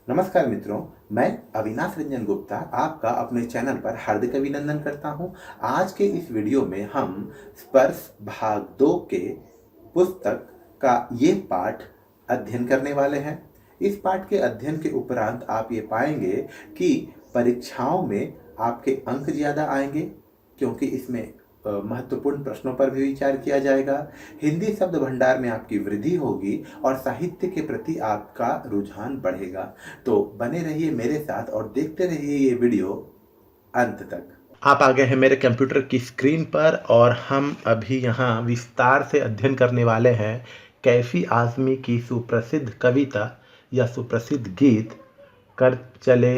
नमस्कार मित्रों, मैं अविनाश रंजन गुप्ता आपका अपने चैनल पर हार्दिक अभिनंदन करता हूं। आज के इस वीडियो में हम स्पर्श भाग 2 के पुस्तक का ये पाठ अध्ययन करने वाले हैं। इस पाठ के अध्ययन के उपरांत आप ये पाएंगे कि परीक्षाओं में आपके अंक ज़्यादा आएंगे, क्योंकि इसमें महत्वपूर्ण प्रश्नों पर भी विचार किया जाएगा। हिंदी शब्द भंडार में आपकी वृद्धि होगी और साहित्य के प्रति आपका रुझान बढ़ेगा। तो बने रहिए मेरे साथ और देखते रहिए ये वीडियो अंत तक। आप आ गए हैं मेरे कंप्यूटर की स्क्रीन पर और हम अभी यहाँ विस्तार से अध्ययन करने वाले हैं कैफी आज़मी की सुप्रसिद्ध कविता या सुप्रसिद्ध गीत कर चले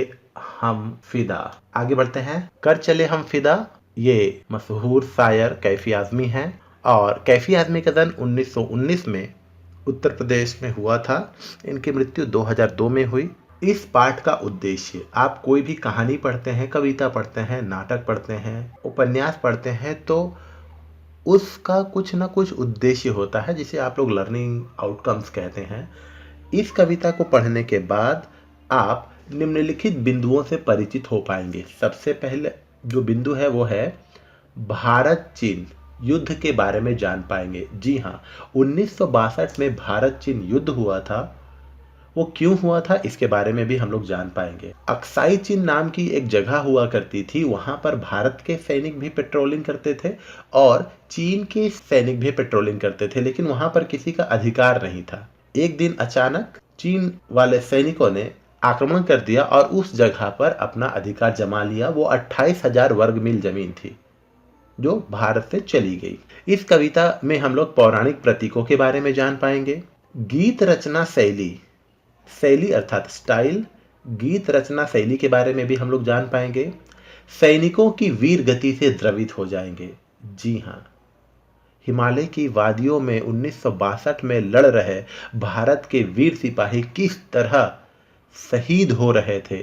हम फिदा। आगे बढ़ते हैं। कर चले हम फिदा ये मशहूर शायर कैफी आज़मी हैं और कैफी आज़मी का जन्म 1919 में उत्तर प्रदेश में हुआ था। इनकी मृत्यु 2002 में हुई। इस पाठ का उद्देश्य, आप कोई भी कहानी पढ़ते हैं, कविता पढ़ते हैं, नाटक पढ़ते हैं, उपन्यास पढ़ते हैं, तो उसका कुछ ना कुछ उद्देश्य होता है जिसे आप लोग लर्निंग आउटकम्स कहते हैं। इस कविता को पढ़ने के बाद आप निम्नलिखित बिंदुओं से परिचित हो पाएंगे। सबसे पहले जो बिंदु है वो है भारत चीन युद्ध के बारे में जान पाएंगे। जी हाँ, 1962 में भारत चीन युद्ध हुआ था। वो क्यों हुआ था इसके बारे में भी हम लोग जान पाएंगे। अक्साई चीन नाम की एक जगह हुआ करती थी, वहां पर भारत के सैनिक भी पेट्रोलिंग करते थे और चीन के सैनिक भी पेट्रोलिंग करते थे, लेकिन वहां पर किसी का अधिकार नहीं था। एक दिन अचानक चीन वाले सैनिकों ने आक्रमण कर दिया और उस जगह पर अपना अधिकार जमा लिया। वो 28,000 वर्ग मील जमीन थी जो भारत से चली गई। इस कविता में हम लोग पौराणिक प्रतीकों के बारे में जान पाएंगे। गीत रचना शैली, शैली अर्थात स्टाइल, गीत रचना शैली के बारे में भी हम लोग जान पाएंगे। सैनिकों की वीर गति से द्रवित हो जाएंगे। जी हाँ, हिमालय की वादियों में 1962 में लड़ रहे भारत के वीर सिपाही किस तरह शहीद हो रहे थे,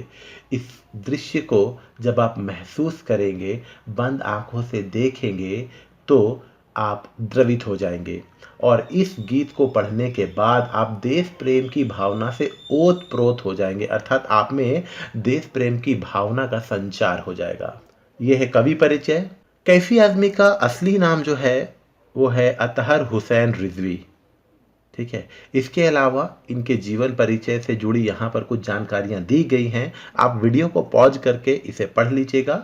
इस दृश्य को जब आप महसूस करेंगे, बंद आंखों से देखेंगे, तो आप द्रवित हो जाएंगे। और इस गीत को पढ़ने के बाद आप देश प्रेम की भावना से ओत प्रोत हो जाएंगे, अर्थात आप में देश प्रेम की भावना का संचार हो जाएगा। यह है कवि परिचय। कैफी आज़मी का असली नाम जो है वो है अतहर हुसैन रिजवी। ठीक है, इसके अलावा इनके जीवन परिचय से जुड़ी यहाँ पर कुछ जानकारियाँ दी गई हैं। आप वीडियो को पॉज करके इसे पढ़ लीजिएगा।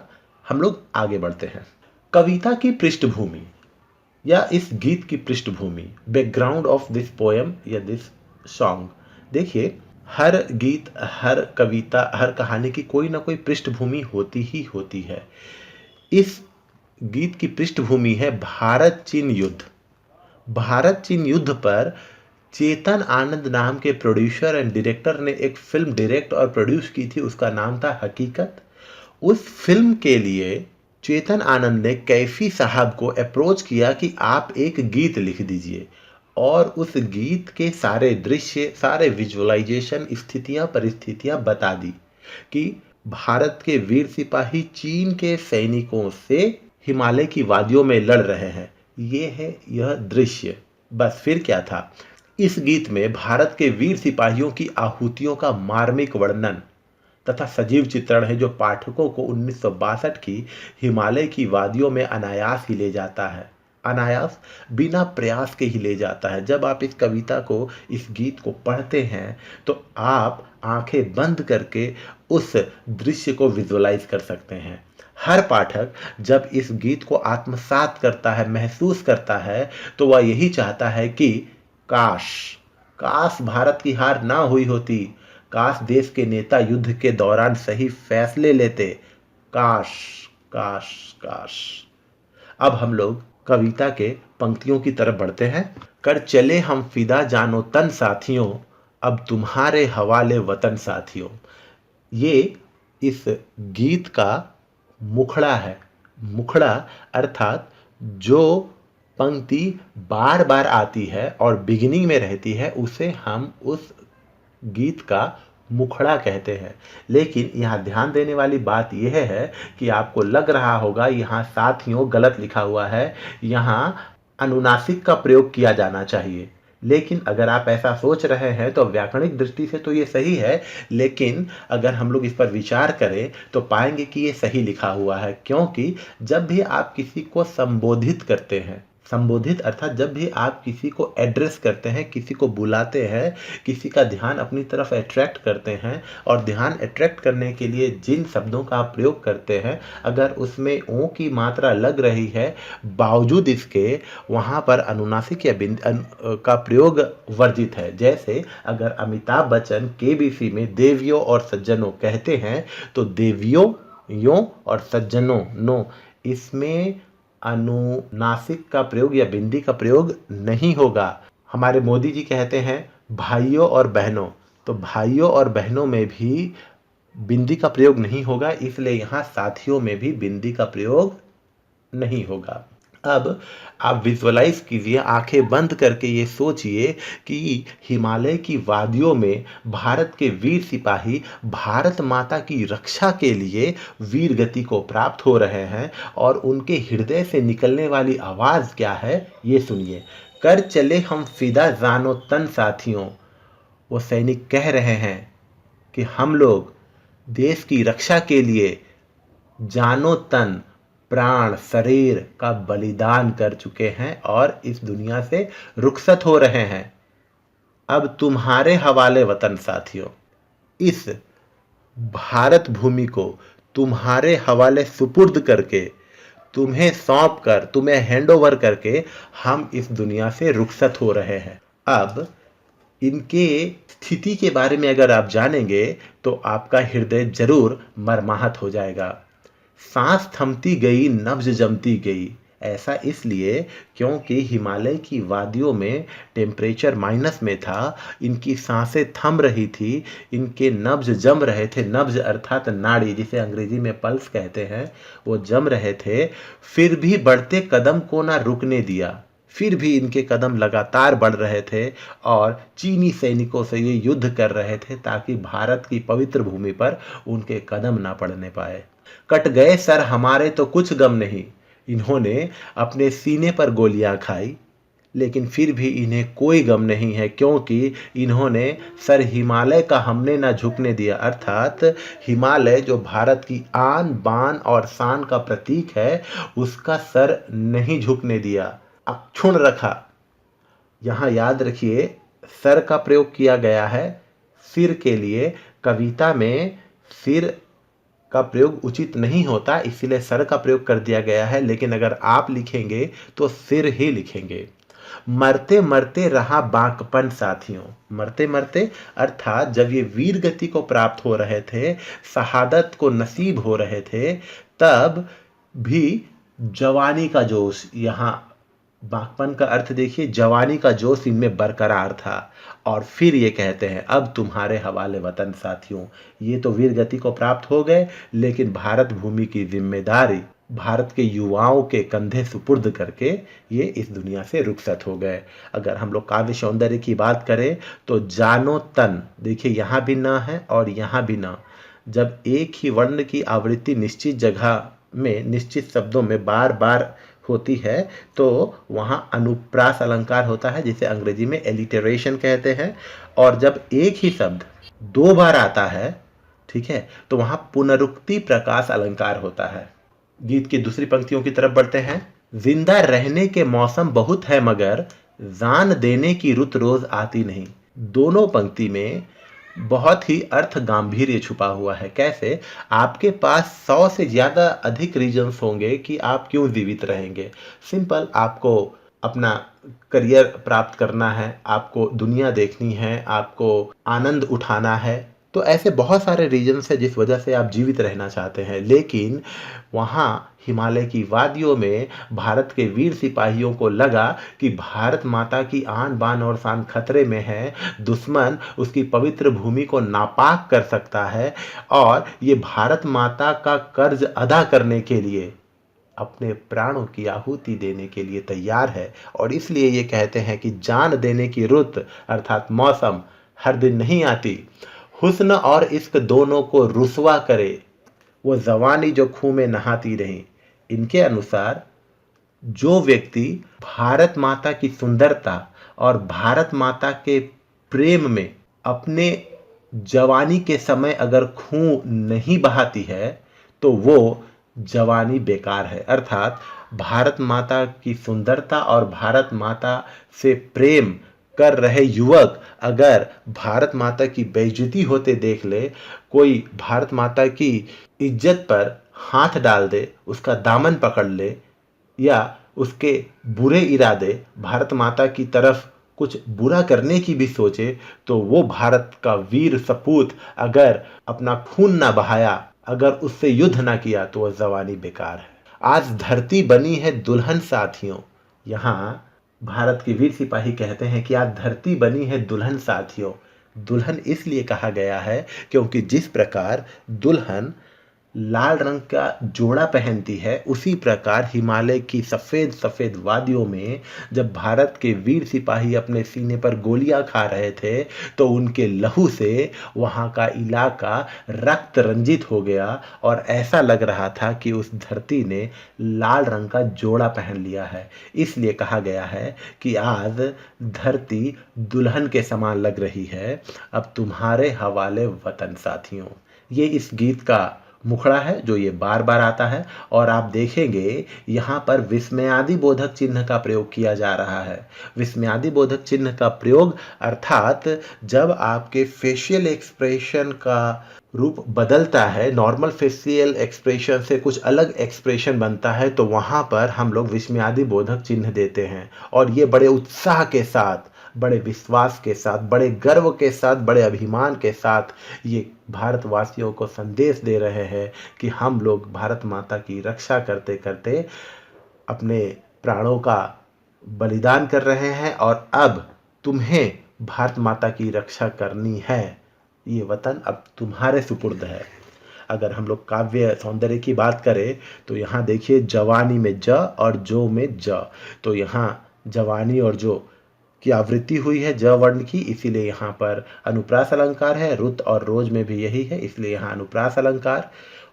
हम लोग आगे बढ़ते हैं। कविता की पृष्ठभूमि या इस गीत की पृष्ठभूमि, बैकग्राउंड ऑफ दिस पोएम या दिस सॉन्ग। देखिए, हर गीत, हर कविता, हर कहानी की कोई ना कोई पृष्ठभूमि होती ही होती है। इस गीत की पृष्ठभूमि है भारत चीन युद्ध। भारत चीन युद्ध पर चेतन आनंद नाम के प्रोड्यूसर एंड डायरेक्टर ने एक फिल्म डायरेक्ट और प्रोड्यूस की थी, उसका नाम था हकीकत। उस फिल्म के लिए चेतन आनंद ने कैफी साहब को अप्रोच किया कि आप एक गीत लिख दीजिए, और उस गीत के सारे दृश्य, सारे विजुअलाइजेशन, स्थितियां परिस्थितियां बता दी कि भारत के वीर सिपाही चीन के सैनिकों से हिमालय की वादियों में लड़ रहे हैं। ये है यह दृश्य। बस फिर क्या था, इस गीत में भारत के वीर सिपाहियों की आहुतियों का मार्मिक वर्णन तथा सजीव चित्रण है, जो पाठकों को 1962 की हिमालय की वादियों में अनायास ही ले जाता है। अनायास, बिना प्रयास के ही ले जाता है। जब आप इस कविता को, इस गीत को पढ़ते हैं तो आप आंखें बंद करके उस दृश्य को विजुअलाइज कर सकते हैं। हर पाठक जब इस गीत को आत्मसात करता है, महसूस करता है, तो वह यही चाहता है कि काश, काश भारत की हार ना हुई होती, काश देश के नेता युद्ध के दौरान सही फैसले लेते, काश काश काश। अब हम लोग कविता के पंक्तियों की तरफ बढ़ते हैं। कर चले हम फिदा जानो तन साथियों, अब तुम्हारे हवाले वतन साथियों। ये इस गीत का मुखड़ा है। मुखड़ा अर्थात जो पंक्ति बार बार आती है और बिगिनिंग में रहती है, उसे हम उस गीत का मुखड़ा कहते हैं। लेकिन यहाँ ध्यान देने वाली बात यह है कि आपको लग रहा होगा यहाँ साथियों गलत लिखा हुआ है, यहाँ अनुनासिक का प्रयोग किया जाना चाहिए। लेकिन अगर आप ऐसा सोच रहे हैं तो व्याकरणिक दृष्टि से तो ये सही है, लेकिन अगर हम लोग इस पर विचार करें तो पाएंगे कि ये सही लिखा हुआ है। क्योंकि जब भी आप किसी को संबोधित करते हैं, संबोधित अर्थात जब भी आप किसी को एड्रेस करते हैं, किसी को बुलाते हैं, किसी का ध्यान अपनी तरफ अट्रैक्ट करते हैं, और ध्यान अट्रैक्ट करने के लिए जिन शब्दों का आप प्रयोग करते हैं, अगर उसमें ओ की मात्रा लग रही है, बावजूद इसके वहाँ पर अनुनासिक या का प्रयोग वर्जित है। जैसे अगर अमिताभ बच्चन केबीसी में देवियों और सज्जनों कहते हैं तो देवियों यों और सज्जनों नो, इसमें अनुनासिक का प्रयोग या बिंदी का प्रयोग नहीं होगा। हमारे मोदी जी कहते हैं भाइयों और बहनों, तो भाइयों और बहनों में भी बिंदी का प्रयोग नहीं होगा, इसलिए यहाँ साथियों में भी बिंदी का प्रयोग नहीं होगा। अब आप विजुअलाइज कीजिए, आंखें बंद करके ये सोचिए कि हिमालय की वादियों में भारत के वीर सिपाही भारत माता की रक्षा के लिए वीर गति को प्राप्त हो रहे हैं, और उनके हृदय से निकलने वाली आवाज़ क्या है ये सुनिए। कर चले हम फिदा जानो तन साथियों, वो सैनिक कह रहे हैं कि हम लोग देश की रक्षा के लिए जानो तन, प्राण, शरीर का बलिदान कर चुके हैं और इस दुनिया से रुखसत हो रहे हैं। अब तुम्हारे हवाले वतन साथियों, इस भारत भूमि को तुम्हारे हवाले सुपुर्द करके, तुम्हें सौंप कर, तुम्हें हैंडओवर करके हम इस दुनिया से रुखसत हो रहे हैं। अब इनके स्थिति के बारे में अगर आप जानेंगे तो आपका हृदय जरूर मरमाहत हो जाएगा। सांस थमती गई, नब्ज जमती गई। ऐसा इसलिए क्योंकि हिमालय की वादियों में टेम्परेचर माइनस में था, इनकी सांसें थम रही थी, इनके नब्ज जम रहे थे। नब्ज अर्थात नाड़ी, जिसे अंग्रेजी में पल्स कहते हैं, वो जम रहे थे। फिर भी बढ़ते कदम को ना रुकने दिया, फिर भी इनके कदम लगातार बढ़ रहे थे और चीनी सैनिकों से ये युद्ध कर रहे थे ताकि भारत की पवित्र भूमि पर उनके कदम ना पड़ने पाए। कट गए सर हमारे तो कुछ गम नहीं, इन्होंने अपने सीने पर गोलियां खाई, लेकिन फिर भी इन्हें कोई गम नहीं है, क्योंकि इन्होंने सर हिमालय का हमने ना झुकने दिया। अर्थात हिमालय जो भारत की आन बान और शान का प्रतीक है, उसका सर नहीं झुकने दिया, अक्षुण्ण रखा। यहाँ याद रखिए, सर का प्रयोग किया गया है सिर के लिए। कविता में सिर का प्रयोग उचित नहीं होता, इसलिए सर का प्रयोग कर दिया गया है, लेकिन अगर आप लिखेंगे तो सिर ही लिखेंगे। मरते मरते रहा बांकपन साथियों, मरते मरते अर्थात जब ये वीर गति को प्राप्त हो रहे थे, शहादत को नसीब हो रहे थे, तब भी जवानी का जोश, यहाँ बांकपन का अर्थ देखिए, जवानी का जोश इनमें बरकरार था। और फिर ये कहते हैं अब तुम्हारे हवाले वतन साथियों, ये तो वीर गति को प्राप्त हो गए, लेकिन भारत भूमि की जिम्मेदारी भारत के युवाओं के कंधे सुपुर्द करके ये इस दुनिया से रुखसत हो गए। अगर हम लोग काव्य सौंदर्य की बात करें तो जानो तन, देखिए यहाँ भी न है और यहाँ भी न। जब एक ही वर्ण की आवृत्ति निश्चित जगह में, निश्चित शब्दों में बार बार होती है तो वहाँ अनुप्रास अलंकार होता है, जिसे अंग्रेजी में एलिटरेशन कहते हैं। और जब एक ही शब्द दो बार आता है, ठीक है, तो वहाँ पुनरुक्ति प्रकाश अलंकार होता है। गीत की दूसरी पंक्तियों की तरफ बढ़ते हैं। जिंदा रहने के मौसम बहुत है मगर जान देने की रुत रोज आती नहीं। दोनों पंक्ति में बहुत ही अर्थ गांभीर्य छुपा हुआ है। कैसे? आपके पास 100 से ज़्यादा अधिक रीजन्स होंगे कि आप क्यों जीवित रहेंगे। सिंपल, आपको अपना करियर प्राप्त करना है, आपको दुनिया देखनी है, आपको आनंद उठाना है, तो ऐसे बहुत सारे रीजन्स हैं जिस वजह से आप जीवित रहना चाहते हैं। लेकिन वहाँ हिमालय की वादियों में भारत के वीर सिपाहियों को लगा कि भारत माता की आन बान और शान खतरे में है, दुश्मन उसकी पवित्र भूमि को नापाक कर सकता है, और ये भारत माता का कर्ज अदा करने के लिए अपने प्राणों की आहुति देने के लिए तैयार है। और इसलिए ये कहते हैं कि जान देने की रुत अर्थात मौसम हर दिन नहीं आती। हुस्न और इश्क दोनों को रुसवा करे वो जवानी जो खून में नहाती रही। इनके अनुसार जो व्यक्ति भारत माता की सुंदरता और भारत माता के प्रेम में अपने जवानी के समय अगर खून नहीं बहाती है तो वो जवानी बेकार है। अर्थात भारत माता की सुंदरता और भारत माता से प्रेम कर रहे युवक अगर भारत माता की बेइज्जती होते देख ले, कोई भारत माता की इज्जत पर हाथ डाल दे, उसका दामन पकड़ ले या उसके बुरे इरादे भारत माता की तरफ कुछ बुरा करने की भी सोचे, तो वो भारत का वीर सपूत अगर अपना खून ना बहाया, अगर उससे युद्ध ना किया, तो वह जवानी बेकार है। आज धरती बनी है दुल्हन साथियों। यहाँ भारत के वीर सिपाही कहते हैं कि आज धरती बनी है दुल्हन साथियों। दुल्हन इसलिए कहा गया है क्योंकि जिस प्रकार दुल्हन लाल रंग का जोड़ा पहनती है, उसी प्रकार हिमालय की सफ़ेद सफ़ेद वादियों में जब भारत के वीर सिपाही अपने सीने पर गोलियां खा रहे थे, तो उनके लहू से वहां का इलाका रक्त रंजित हो गया और ऐसा लग रहा था कि उस धरती ने लाल रंग का जोड़ा पहन लिया है। इसलिए कहा गया है कि आज धरती दुल्हन के समान लग रही है। अब तुम्हारे हवाले वतन साथियों। ये इस गीत का मुखड़ा है जो ये बार बार आता है और आप देखेंगे यहाँ पर विस्मयादि बोधक चिन्ह का प्रयोग किया जा रहा है। विस्मयादि बोधक चिन्ह का प्रयोग अर्थात जब आपके फेशियल एक्सप्रेशन का रूप बदलता है, नॉर्मल फेशियल एक्सप्रेशन से कुछ अलग एक्सप्रेशन बनता है, तो वहाँ पर हम लोग विस्मयादि बोधक चिन्ह देते हैं और ये बड़े उत्साह के साथ, बड़े विश्वास के साथ, बड़े गर्व के साथ, बड़े अभिमान के साथ ये भारतवासियों को संदेश दे रहे हैं कि हम लोग भारत माता की रक्षा करते करते अपने प्राणों का बलिदान कर रहे हैं और अब तुम्हें भारत माता की रक्षा करनी है। ये वतन अब तुम्हारे सुपुर्द है। अगर हम लोग काव्य सौंदर्य की बात करें तो यहाँ देखिए जवानी में ज और जो में ज, तो यहाँ जवानी और जो की आवृत्ति हुई है ज वर्ण की, इसीलिए यहाँ पर अनुप्रास अलंकार है। रुत और रोज में भी यही है, इसलिए यहाँ अनुप्रास अलंकार।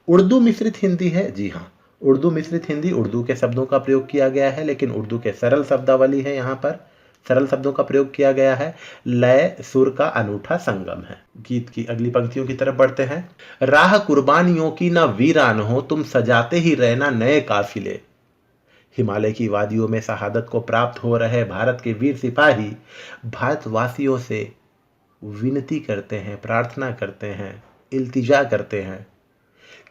उर्दू मिश्रित हिंदी है, जी हाँ, उर्दू मिश्रित हिंदी, उर्दू के शब्दों का प्रयोग किया गया है, लेकिन उर्दू के सरल शब्दावली है, यहाँ पर सरल शब्दों का प्रयोग किया गया है। लय सुर का अनूठा संगम है। गीत की अगली पंक्तियों की तरफ बढ़ते हैं। राह कुर्बानियों की ना वीरान हो, तुम सजाते ही रहना नए काफिले। हिमालय की वादियों में शहादत को प्राप्त हो रहे भारत के वीर सिपाही भारतवासियों से विनती करते हैं, प्रार्थना करते हैं, इल्तिजा करते हैं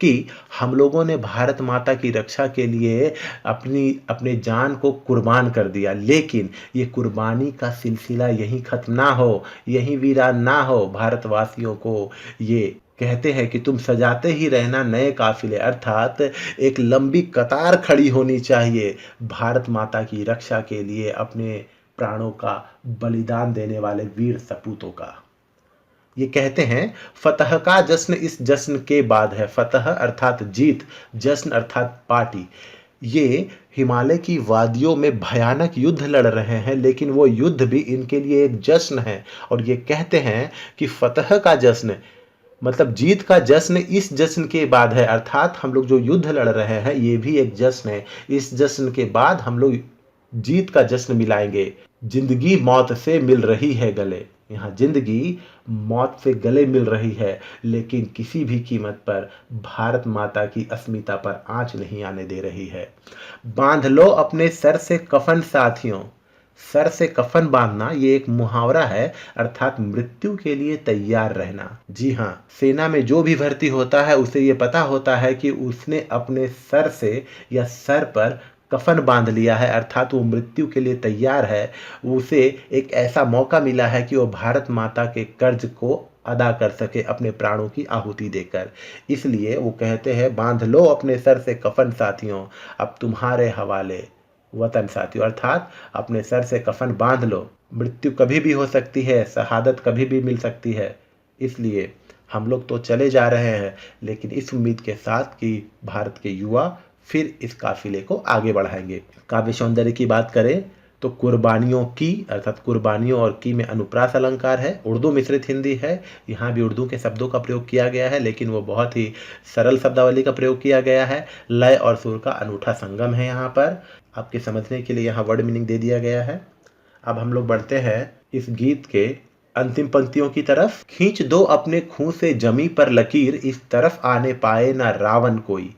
कि हम लोगों ने भारत माता की रक्षा के लिए अपने जान को कुर्बान कर दिया, लेकिन ये कुर्बानी का सिलसिला यहीं खत्म ना हो, यहीं वीरान ना हो। भारतवासियों को ये कहते हैं कि तुम सजाते ही रहना नए काफिले, अर्थात एक लंबी कतार खड़ी होनी चाहिए भारत माता की रक्षा के लिए अपने प्राणों का बलिदान देने वाले वीर सपूतों का। ये कहते हैं फतह का जश्न इस जश्न के बाद है। फतह अर्थात जीत, जश्न अर्थात पार्टी। ये हिमालय की वादियों में भयानक युद्ध लड़ रहे हैं, लेकिन वो युद्ध भी इनके लिए एक जश्न है और ये कहते हैं कि फतह का जश्न मतलब जीत का जश्न इस जश्न के बाद है, अर्थात हम लोग जो युद्ध लड़ रहे हैं ये भी एक जश्न है। इस जश्न के बाद हम लोग जीत का जश्न मिलाएंगे। जिंदगी मौत से मिल रही है गले। यहाँ जिंदगी मौत से गले मिल रही है, लेकिन किसी भी कीमत पर भारत माता की अस्मिता पर आंच नहीं आने दे रही है। बांध लो अपने सर से कफन साथियों। सर से कफन बांधना ये एक मुहावरा है, अर्थात मृत्यु के लिए तैयार रहना। जी हाँ, सेना में जो भी भर्ती होता है उसे ये पता होता है कि उसने अपने सर से या सर पर कफन बांध लिया है, अर्थात वो मृत्यु के लिए तैयार है। उसे एक ऐसा मौका मिला है कि वो भारत माता के कर्ज को अदा कर सके अपने प्राणों की आहुति देकर। इसलिए वो कहते हैं बांध लो अपने सर से कफन साथियों, अब तुम्हारे हवाले वतन साथियों, अर्थात अपने सर से कफन बांध लो। मृत्यु कभी भी हो सकती है, शहादत कभी भी मिल सकती है, इसलिए हम लोग तो चले जा रहे हैं, लेकिन इस उम्मीद के साथ कि भारत के युवा फिर इस काफिले को आगे बढ़ाएंगे। काव्य सौंदर्य की बात करें तो कुर्बानियों की अर्थात कुर्बानियों और की में अनुप्रास अलंकार है। उर्दू मिश्रित हिंदी है, यहाँ भी उर्दू के शब्दों का प्रयोग किया गया है, लेकिन वो बहुत ही सरल शब्दावली का प्रयोग किया गया है। लय और सुर का अनूठा संगम है यहाँ पर। आपके समझने के लिए यहाँ वर्ड मीनिंग दे दिया गया है। अब हम लोग बढ़ते हैं इस गीत के अंतिम पंक्तियों की तरफ। खींच दो अपने खूं से जमी पर लकीर, इस तरफ आने पाए ना रावण कोई।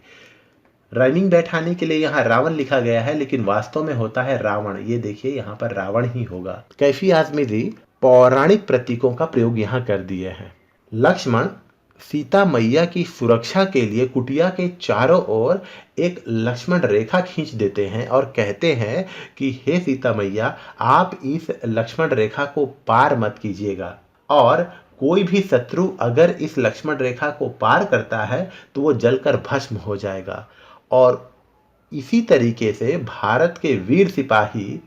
राइमिंग बैठाने के लिए यहाँ रावण लिखा गया है, लेकिन वास्तव में होता है रावण। ये देखिए यहाँ पर रावण ही होगा। कैफी आजमी जी पौराणिक प्रतीकों का प्रयोग यहाँ कर दिए हैं। लक्ष्मण सीता मैया की सुरक्षा के लिए कुटिया के चारों ओर एक लक्ष्मण रेखा खींच देते हैं और कहते हैं कि हे सीता मैया, आप इस लक्ष्मण रेखा को पार मत कीजिएगा, और कोई भी शत्रु अगर इस लक्ष्मण रेखा को पार करता है तो वो जलकर भस्म हो जाएगा। और इसी तरीके से भारत के वीर सिपाही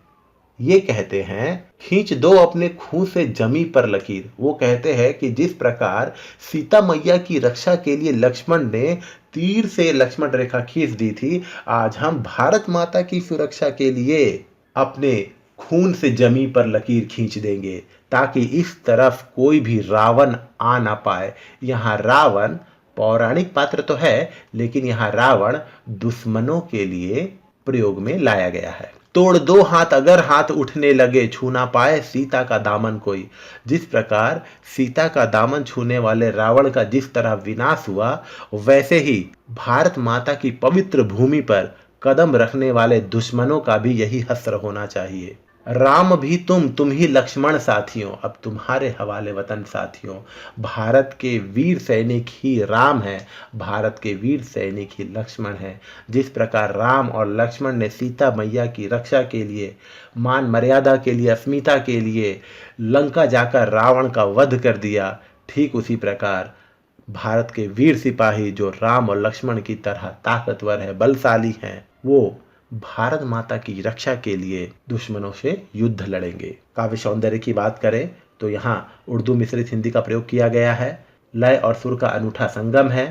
ये कहते हैं, खींच दो अपने खूं से जमी पर लकीर। वो कहते हैं कि जिस प्रकार सीता मैया की रक्षा के लिए लक्ष्मण ने तीर से लक्ष्मण रेखा खींच दी थी, आज हम भारत माता की सुरक्षा के लिए अपने खून से जमी पर लकीर खींच देंगे, ताकि इस तरफ कोई भी रावण आ ना पाए। यहाँ रावण पौराणिक पात्र तो है, लेकिन यहाँ रावण दुश्मनों के लिए प्रयोग में लाया गया है। तोड़ दो हाथ अगर हाथ उठने लगे, छू ना पाए सीता का दामन कोई। जिस प्रकार सीता का दामन छूने वाले रावण का जिस तरह विनाश हुआ, वैसे ही भारत माता की पवित्र भूमि पर कदम रखने वाले दुश्मनों का भी यही हश्र होना चाहिए। राम भी तुम ही लक्ष्मण साथियों, अब तुम्हारे हवाले वतन साथियों। भारत के वीर सैनिक ही राम है, भारत के वीर सैनिक ही लक्ष्मण है। जिस प्रकार राम और लक्ष्मण ने सीता मैया की रक्षा के लिए, मान मर्यादा के लिए, अस्मिता के लिए लंका जाकर रावण का वध कर दिया, ठीक उसी प्रकार भारत के वीर सिपाही जो राम और लक्ष्मण की तरह ताकतवर है, बलशाली हैं, वो भारत माता की रक्षा के लिए दुश्मनों से युद्ध लड़ेंगे। काव्य सौंदर्य की बात करें तो यहाँ उर्दू मिश्रित हिंदी का प्रयोग किया गया है। लय और सुर का अनूठा संगम है,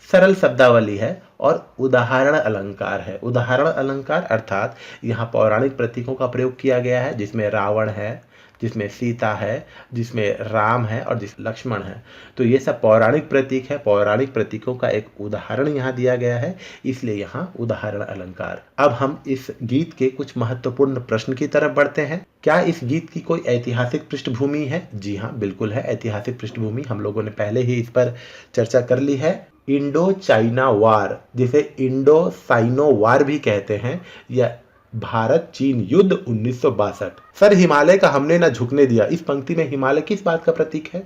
सरल शब्दावली है और उदाहरण अलंकार है। उदाहरण अलंकार अर्थात यहाँ पौराणिक प्रतीकों का प्रयोग किया गया है, जिसमें रावण है, जिसमें सीता है, जिसमें राम है और जिस लक्ष्मण है। तो ये सब पौराणिक प्रतीक है। पौराणिक प्रतीकों का एक उदाहरण यहाँ दिया गया है, इसलिए यहाँ उदाहरण अलंकार। अब हम इस गीत के कुछ महत्वपूर्ण प्रश्न की तरफ बढ़ते हैं। क्या इस गीत की कोई ऐतिहासिक पृष्ठभूमि है? जी हाँ, बिल्कुल है ऐतिहासिक पृष्ठभूमि। हम लोगों ने पहले ही इस पर चर्चा कर ली है। इंडो चाइना वार, जिसे इंडो साइनो वार भी कहते हैं, या भारत चीन युद्ध 1962। सर हिमालय का हमने ना झुकने दिया, इस पंक्ति में हिमालय किस बात का प्रतीक है?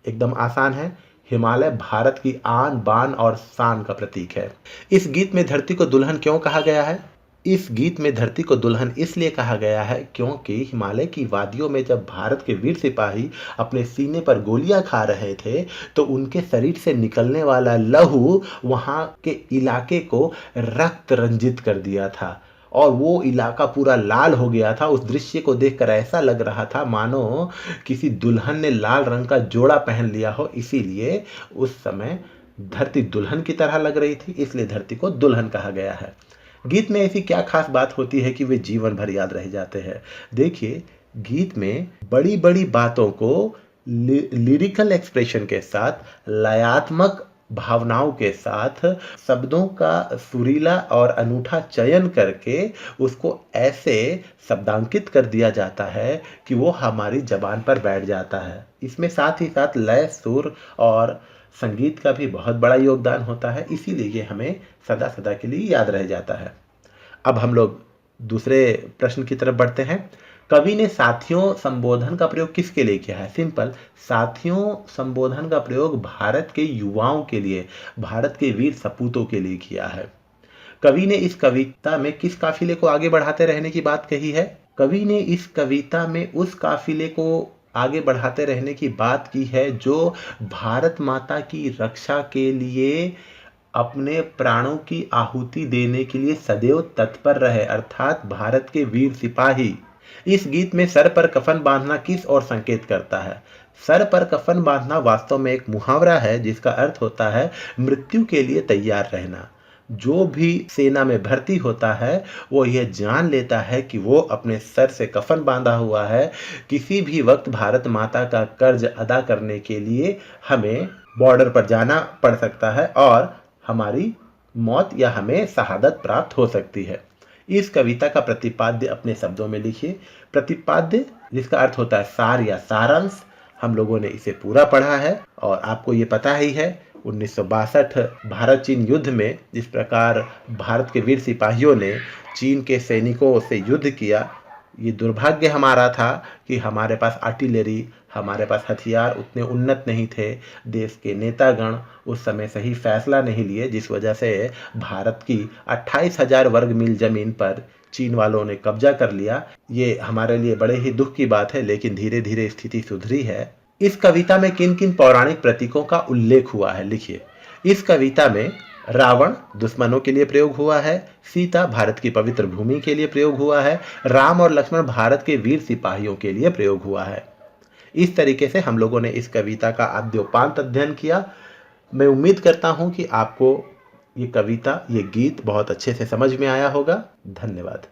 एकदम आसान है, हिमालय भारत की आन बान और शान का प्रतीक है। इस गीत में धरती को दुल्हन क्यों कहा गया है? इस गीत में धरती को दुल्हन इसलिए कहा गया है क्योंकि हिमालय की वादियों में जब भारत के वीर सिपाही अपने सीने पर गोलियां खा रहे थे, तो उनके शरीर से निकलने वाला लहू वहां के इलाके को रक्त रंजित कर दिया था और वो इलाका पूरा लाल हो गया था। उस दृश्य को देखकर ऐसा लग रहा था मानो किसी दुल्हन ने लाल रंग का जोड़ा पहन लिया हो, इसीलिए उस समय धरती दुल्हन की तरह लग रही थी, इसलिए धरती को दुल्हन कहा गया है। गीत में ऐसी क्या खास बात होती है कि वे जीवन भर याद रह जाते हैं? देखिए, गीत में बड़ी बड़ी बातों को लिरिकल एक्सप्रेशन के साथ, लयात्मक भावनाओं के साथ, शब्दों का सुरीला और अनूठा चयन करके उसको ऐसे शब्दांकित कर दिया जाता है कि वो हमारी जबान पर बैठ जाता है। इसमें साथ ही साथ लय, सुर और संगीत का भी बहुत बड़ा योगदान होता है, इसीलिए ये हमें सदा सदा के लिए याद रह जाता है। अब हम लोग दूसरे प्रश्न की तरफ बढ़ते हैं। कवि ने साथियों संबोधन का प्रयोग किसके लिए किया है? सिंपल, साथियों संबोधन का प्रयोग भारत के युवाओं के लिए, भारत के वीर सपूतों के लिए किया है। कवि ने इस कविता में किस काफिले को आगे बढ़ाते रहने की बात कही है? कवि ने इस कविता में उस काफिले को आगे बढ़ाते रहने की बात की है जो भारत माता की रक्षा के लिए अपने प्राणों की आहुति देने के लिए सदैव तत्पर रहे, अर्थात भारत के वीर सिपाही। इस गीत में सर पर कफन बांधना किस ओर संकेत करता है? सर पर कफन बांधना वास्तव में एक मुहावरा है जिसका अर्थ होता है मृत्यु के लिए तैयार रहना। जो भी सेना में भर्ती होता है वो यह जान लेता है कि वो अपने सर से कफन बांधा हुआ है, किसी भी वक्त भारत माता का कर्ज अदा करने के लिए हमें बॉर्डर पर जाना पड़ सकता है और हमारी मौत या हमें शहादत प्राप्त हो सकती है। इस कविता का प्रतिपाद्य अपने शब्दों में लिखिए। प्रतिपाद्य जिसका अर्थ होता है सार या सारांश, हम लोगों ने इसे पूरा पढ़ा है और आपको ये पता ही है 1962 भारत चीन युद्ध में जिस प्रकार भारत के वीर सिपाहियों ने चीन के सैनिकों से युद्ध किया, ये दुर्भाग्य हमारा था कि हमारे पास आर्टिलरी, हमारे पास हथियार उतने उन्नत नहीं थे। देश के नेतागण उस समय सही फैसला नहीं लिए, जिस वजह से भारत की 28,000 वर्ग मील जमीन पर चीन वालों ने कब्जा कर लिया। ये हमारे लिए बड़े ही दुख की बात है, लेकिन धीरे धीरे स्थिति सुधरी है। इस कविता में किन किन पौराणिक प्रतीकों का उल्लेख हुआ है, लिखिए। इस कविता में रावण दुश्मनों के लिए प्रयोग हुआ है, सीता भारत की पवित्र भूमि के लिए प्रयोग हुआ है, राम और लक्ष्मण भारत के वीर सिपाहियों के लिए प्रयोग हुआ है। इस तरीके से हम लोगों ने इस कविता का आद्योपांत अध्ययन किया। मैं उम्मीद करता हूं कि आपको ये कविता, ये गीत बहुत अच्छे से समझ में आया होगा। धन्यवाद।